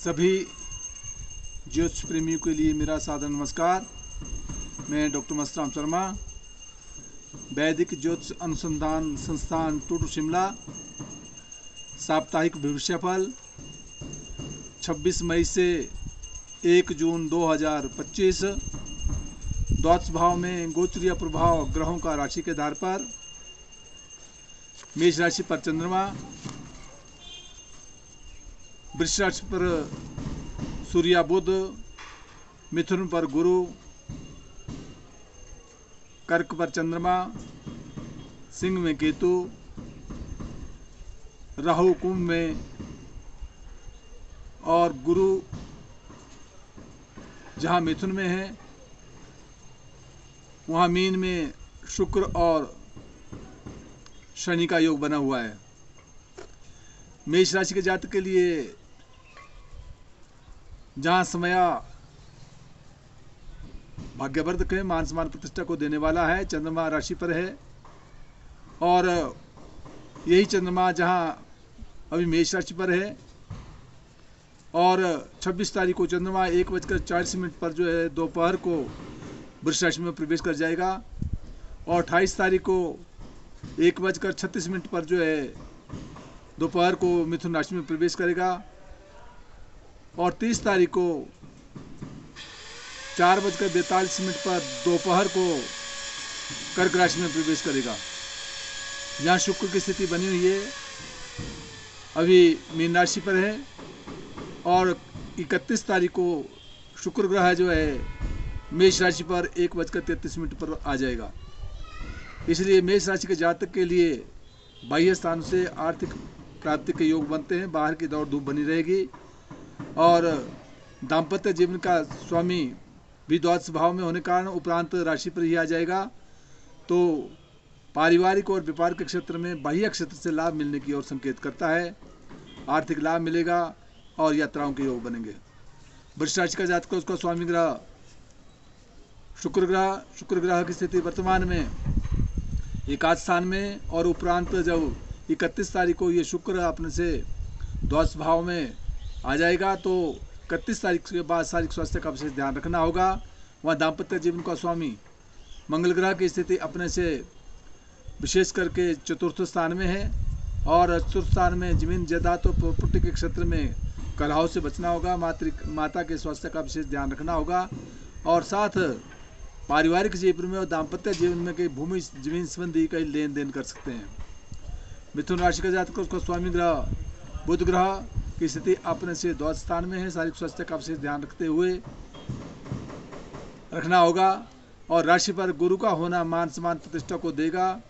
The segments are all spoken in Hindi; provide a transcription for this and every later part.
सभी ज्योतिष प्रेमियों के लिए मेरा सादर नमस्कार। मैं डॉक्टर मस्तराम शर्मा, वैदिक ज्योतिष अनुसंधान संस्थान टूटू शिमला। साप्ताहिक भविष्यफल 26 मई से 1 जून 2025। द्वादश भाव में गोचरीय प्रभाव ग्रहों का राशि के आधार पर। मेष राशि पर चंद्रमा, वृष राशि पर सूर्य बुध, मिथुन पर गुरु, कर्क पर चंद्रमा, सिंह में केतु, राहु कुंभ में और गुरु जहां मिथुन में है वहां मीन में शुक्र और शनि का योग बना हुआ है। मेष राशि के जातक के लिए जहां समय भाग्यवर्धक है, मान सम्मान प्रतिष्ठा को देने वाला है, चंद्रमा राशि पर है। और यही चंद्रमा जहां अभी मेष राशि पर है और 26 तारीख को चंद्रमा 1:40 पर जो है दोपहर को वृष राशि में प्रवेश कर जाएगा और 28 तारीख को 1:36 पर जो है दोपहर को मिथुन राशि में प्रवेश करेगा और 30 तारीख को 4:42 पर दोपहर को कर्क राशि में प्रवेश करेगा। यहाँ शुक्र की स्थिति बनी हुई है, अभी मीन राशि पर है और 31 तारीख को शुक्र ग्रह जो है मेष राशि पर 1:33 पर आ जाएगा। इसलिए मेष राशि के जातक के लिए बाह्य स्थान से आर्थिक प्राप्ति के योग बनते हैं, बाहर की दौड़ धूप बनी रहेगी और दाम्पत्य जीवन का स्वामी भी द्वादश भाव में होने के कारण उपरांत राशि पर ही आ जाएगा। तो पारिवारिक और व्यापार के क्षेत्र में बाह्य क्षेत्र से लाभ मिलने की ओर संकेत करता है। आर्थिक लाभ मिलेगा और यात्राओं के योग बनेंगे। वृष राशि का जातक उसका स्वामी ग्रह शुक्र ग्रह की स्थिति वर्तमान में एकादश स्थान में और उपरांत जब 31 तारीख को ये शुक्र अपने से द्वादश भाव में आ जाएगा तो 31 तारीख के बाद शारीरिक स्वास्थ्य का विशेष ध्यान रखना होगा। वहाँ दाम्पत्य जीवन का स्वामी मंगल ग्रह की स्थिति अपने से विशेष करके चतुर्थ स्थान में है और चतुर्थ स्थान में जमीन जायदाद और प्रॉपर्टी के क्षेत्र में कलह से बचना होगा। माता के स्वास्थ्य का विशेष ध्यान रखना होगा और साथ पारिवारिक जीवन में और दाम्पत्य जीवन में कई भूमि जमीन संबंधी कई लेन देन कर सकते हैं। मिथुन राशि का जातक उसका स्वामी ग्रह बुध ग्रह की स्थिति अपने से द्वादश स्थान में है, शारीरिक स्वास्थ्य का विशेष ध्यान रखते हुए रखना होगा और राशि पर गुरु का होना मान सम्मान प्रतिष्ठा को देगा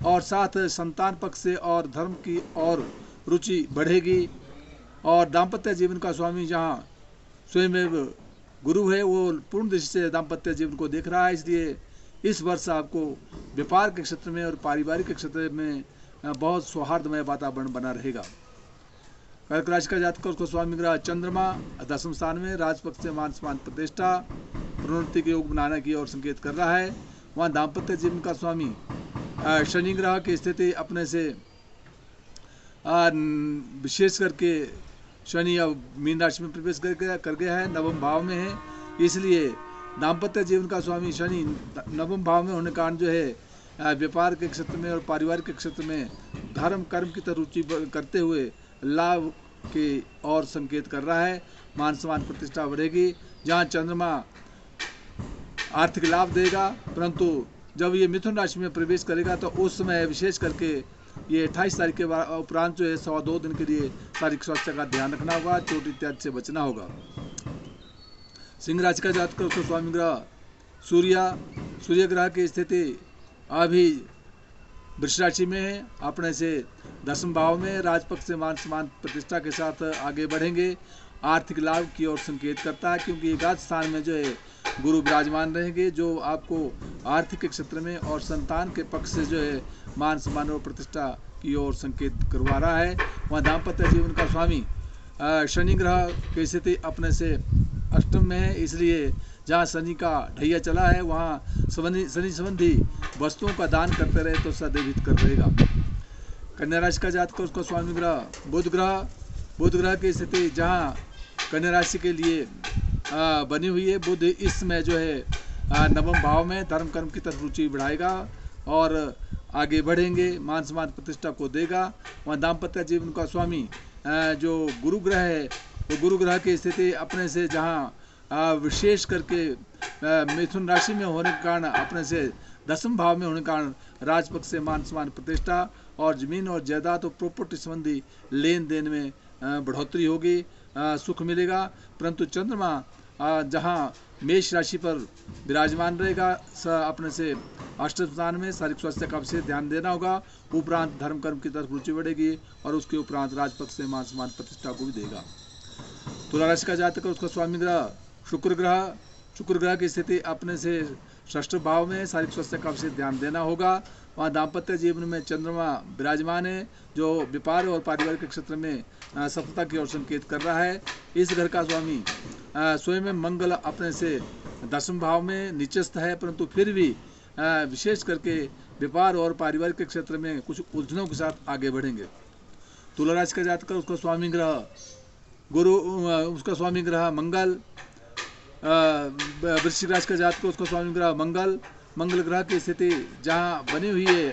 और साथ संतान पक्ष से और धर्म की और रुचि बढ़ेगी। और दाम्पत्य जीवन का स्वामी जहाँ स्वयं गुरु है वो पूर्ण दृष्टि से दाम्पत्य जीवन को देख रहा है, इसलिए इस वर्ष आपको व्यापार के क्षेत्र में और पारिवारिक के क्षेत्र में बहुत सौहार्दमय वातावरण बना रहेगा। कर्क राशि का जातक उसको स्वामी ग्रह चंद्रमा दसम स्थान में राजपक्ष से मान सम्मान प्रतिष्ठा प्रोन्नति के योग बनाने की ओर संकेत कर रहा है। वहाँ दाम्पत्य जीवन का स्वामी शनि ग्रह की स्थिति अपने से विशेष करके शनि अब मीन राशि में प्रवेश कर गया है, नवम भाव में है, इसलिए दाम्पत्य जीवन का स्वामी शनि नवम भाव में होने के कारण जो है व्यापार के क्षेत्र में और पारिवारिक के क्षेत्र में धर्म कर्म की तरफ रुचि करते हुए लाभ के और संकेत कर रहा है। मान सम्मान प्रतिष्ठा बढ़ेगी। जहाँ चंद्रमा आर्थिक लाभ देगा, परंतु जब ये मिथुन राशि में प्रवेश करेगा तो उस समय विशेष करके ये 28 तारीख के उपरांत जो है 2.25 दिन के लिए शारीरिक स्वास्थ्य का ध्यान रखना होगा, चोट इत्यादि से बचना होगा। सिंह राशि का जातक उसको स्वामी ग्रह सूर्य ग्रह की स्थिति अभी वृष राशि में है, अपने से दसम भाव में राजपक्ष से मान सम्मान प्रतिष्ठा के साथ आगे बढ़ेंगे। आर्थिक लाभ की ओर संकेत करता है क्योंकि एकादश स्थान में जो है गुरु विराजमान रहेंगे, जो आपको आर्थिक के क्षेत्र में और संतान के पक्ष से जो है मान सम्मान और प्रतिष्ठा की ओर संकेत करवा रहा है। वहाँ दाम्पत्य जीवन का स्वामी शनि ग्रह की स्थिति अपने से अष्टम में है, इसलिए जहाँ शनि का ढैया चला है वहाँ शनि संबंधी वस्तुओं का दान करते रहे तो सदैव हित कर रहेगा। कन्या राशि का जातक उसका स्वामी ग्रह बुध ग्रह की स्थिति जहाँ कन्या राशि के लिए बनी हुई है। बुध इस समय जो है नवम भाव में धर्म कर्म की तरफ रुचि बढ़ाएगा और आगे बढ़ेंगे, मान सम्मान प्रतिष्ठा को देगा। वहाँ दाम्पत्य जीवन का स्वामी जो गुरु ग्रह है, वो गुरु ग्रह की स्थिति अपने से जहाँ विशेष करके मिथुन राशि में होने के कारण अपने से 10वें भाव में होने के कारण राजपक्ष से मान सम्मान प्रतिष्ठा और जमीन और जायदाद और प्रॉपर्टी संबंधी लेन देन में बढ़ोतरी होगी, सुख मिलेगा। परंतु चंद्रमा जहाँ मेष राशि पर विराजमान रहेगा, अपने से अष्टम स्थान में शारीरिक स्वास्थ्य का विशेष ध्यान देना होगा। उपरांत धर्म कर्म की तरफ रुचि बढ़ेगी और उसके उपरांत राजपक्ष से मान सम्मान प्रतिष्ठा को भी देगा। तुला राशि का जातक, उसका स्वामी ग्रह शुक्र ग्रह की स्थिति अपने से षष्ठ भाव में शारीरिक स्वास्थ्य का विशेष ध्यान देना होगा। वहाँ दाम्पत्य जीवन में चंद्रमा विराजमान है जो व्यापार और पारिवारिक के क्षेत्र में सफलता की ओर संकेत कर रहा है। इस घर का स्वामी स्वयं में मंगल अपने से 10वें भाव में नीचस्थ है, परंतु फिर भी विशेष करके व्यापार और पारिवारिक के क्षेत्र में कुछ उलझनों के साथ आगे बढ़ेंगे। तुला राशि का जातक, उसका स्वामी ग्रह गुरु, उसका स्वामी ग्रह मंगल। वृश्चिक राशि का जातक, उसका स्वामी ग्रह मंगल ग्रह की स्थिति जहाँ बनी हुई है,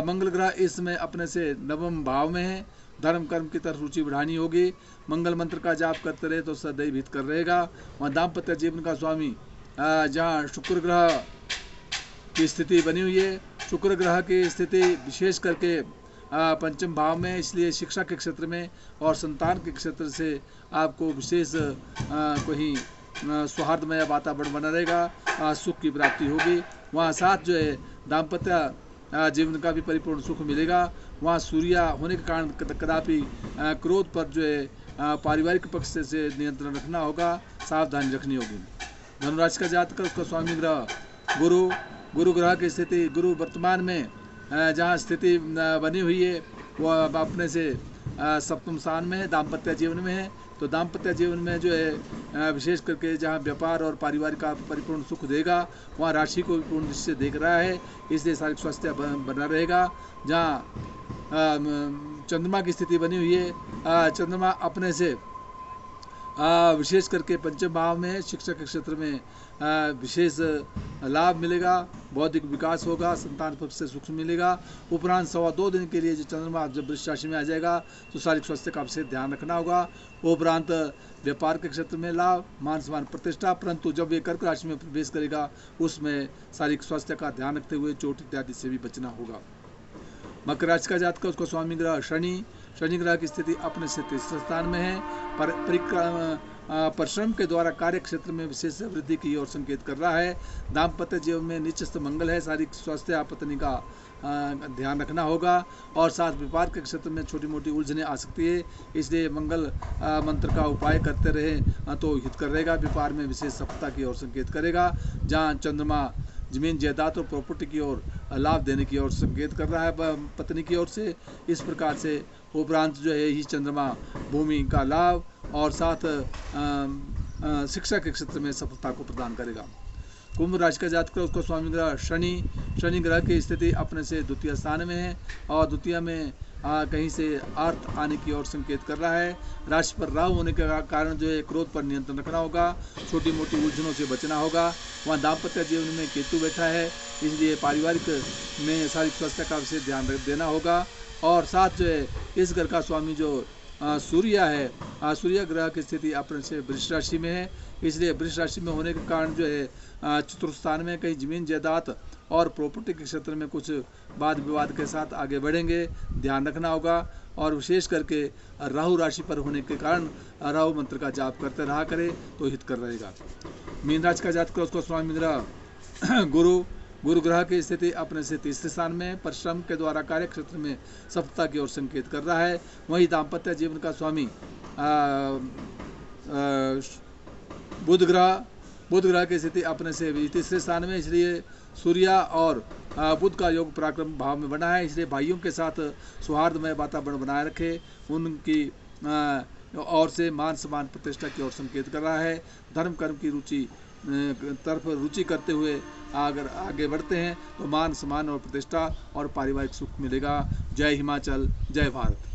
मंगल ग्रह इसमें अपने से 9वें भाव में है। धर्म कर्म की तरफ रुचि बढ़ानी होगी। मंगल मंत्र का जाप करते रहे तो सदैव हित कर रहेगा। वहाँ दाम्पत्य जीवन का स्वामी जहाँ शुक्र ग्रह की स्थिति बनी हुई है, शुक्र ग्रह की स्थिति विशेष करके 5वें भाव में, इसलिए शिक्षा के क्षेत्र में और संतान के क्षेत्र से आपको विशेष कहीं सौहार्दमय वातावरण बना रहेगा, सुख की प्राप्ति होगी। वहाँ साथ जो है दाम्पत्य जीवन का भी परिपूर्ण सुख मिलेगा। वहाँ सूर्य होने के कारण कदापि क्रोध पर जो है पारिवारिक पक्ष से नियंत्रण रखना होगा, सावधानी रखनी होगी। धनुराशि का जातक, उसका स्वामी ग्रह गुरु ग्रह की स्थिति, गुरु वर्तमान में जहाँ स्थिति बनी हुई है वह अपने से 7वें स्थान में है, दाम्पत्य जीवन में है। तो दाम्पत्य जीवन में जो है विशेष करके जहाँ व्यापार और पारिवारिक का परिपूर्ण सुख देगा, वहाँ राशि को भी पूर्ण दृष्टि से देख रहा है, इसलिए शारीरिक स्वास्थ्य बना रहेगा। जहाँ चंद्रमा की स्थिति बनी हुई है, चंद्रमा अपने से विशेष करके 5वें भाव में, शिक्षा के क्षेत्र में विशेष लाभ मिलेगा, बौद्धिक विकास होगा, संतान पक्ष से सुख मिलेगा। उपरांत 2.25 दिन के लिए जो चंद्रमा जब वृश्चिक राशि में आ जाएगा तो शारीरिक स्वास्थ्य का विशेष ध्यान रखना होगा। उपरांत व्यापार के क्षेत्र में लाभ, मान सम्मान प्रतिष्ठा, परंतु जब ये कर्क राशि में प्रवेश करेगा उसमें शारीरिक स्वास्थ्य का ध्यान रखते हुए चोट इत्यादि से भी बचना होगा। मकर राशि का जातक, उसका स्वामी ग्रह शनि ग्रह की स्थिति अपने से 3रे स्थान में है। परिश्रम के द्वारा कार्य क्षेत्र में विशेष वृद्धि की ओर संकेत कर रहा है। दाम्पत्य जीवन में नीचस्थ मंगल है, शारीरिक स्वास्थ्य पत्नी का ध्यान रखना होगा और साथ व्यापार के क्षेत्र में छोटी मोटी उलझनें आ सकती है, इसलिए मंगल मंत्र का उपाय करते रहे तो हित कर रहेगा। व्यापार में विशेष सफलता की ओर संकेत करेगा। जहाँ चंद्रमा जमीन जायदाद और प्रॉपर्टी की ओर लाभ देने की ओर संकेत कर रहा है पत्नी की ओर से। इस प्रकार से उपरांत जो है ही चंद्रमा भूमि का लाभ और साथ शिक्षा के क्षेत्र में सफलता को प्रदान करेगा। कुंभ राशि का जातक, उसका स्वामी ग्रह शनि ग्रह की स्थिति अपने से 2य स्थान में है और 2य में कहीं से अर्थ आने की ओर संकेत कर रहा है। राशि पर राहु होने के कारण जो है क्रोध पर नियंत्रण रखना होगा, छोटी मोटी उलझनों से बचना होगा। वहाँ दाम्पत्य जीवन में केतु बैठा है, इसलिए पारिवारिक में शारीरिक स्वास्थ्य का विशेष ध्यान देना होगा। और साथ जो है इस घर का स्वामी जो सूर्य है, सूर्य ग्रह की स्थिति अपने से वृष राशि में है, इसलिए वृष राशि में होने के कारण जो है चतुर्थ स्थान में कहीं जमीन जायदाद और प्रॉपर्टी के क्षेत्र में कुछ वाद विवाद के साथ आगे बढ़ेंगे, ध्यान रखना होगा। और विशेष करके राहु राशि पर होने के कारण राहु मंत्र का जाप करते रहा करे तो हित कर रहेगा। मीन राशि का जातक, उसका स्वामी ग्रह गुरु ग्रह की स्थिति अपने से 3रे स्थान में, परिश्रम के द्वारा कार्य क्षेत्र में सफलता की ओर संकेत कर रहा है। वहीं दाम्पत्य जीवन का स्वामी बुध ग्रह की स्थिति अपने से 3रे स्थान में, इसलिए सूर्य और बुध का योग पराक्रम भाव में बना है, इसलिए भाइयों के साथ सौहार्दमय वातावरण बनाए रखे, उनकी और से मान सम्मान प्रतिष्ठा की ओर संकेत कर रहा है। धर्म कर्म की तरफ रुचि करते हुए अगर आगे बढ़ते हैं तो मान सम्मान और प्रतिष्ठा और पारिवारिक सुख मिलेगा। जय हिमाचल, जय भारत।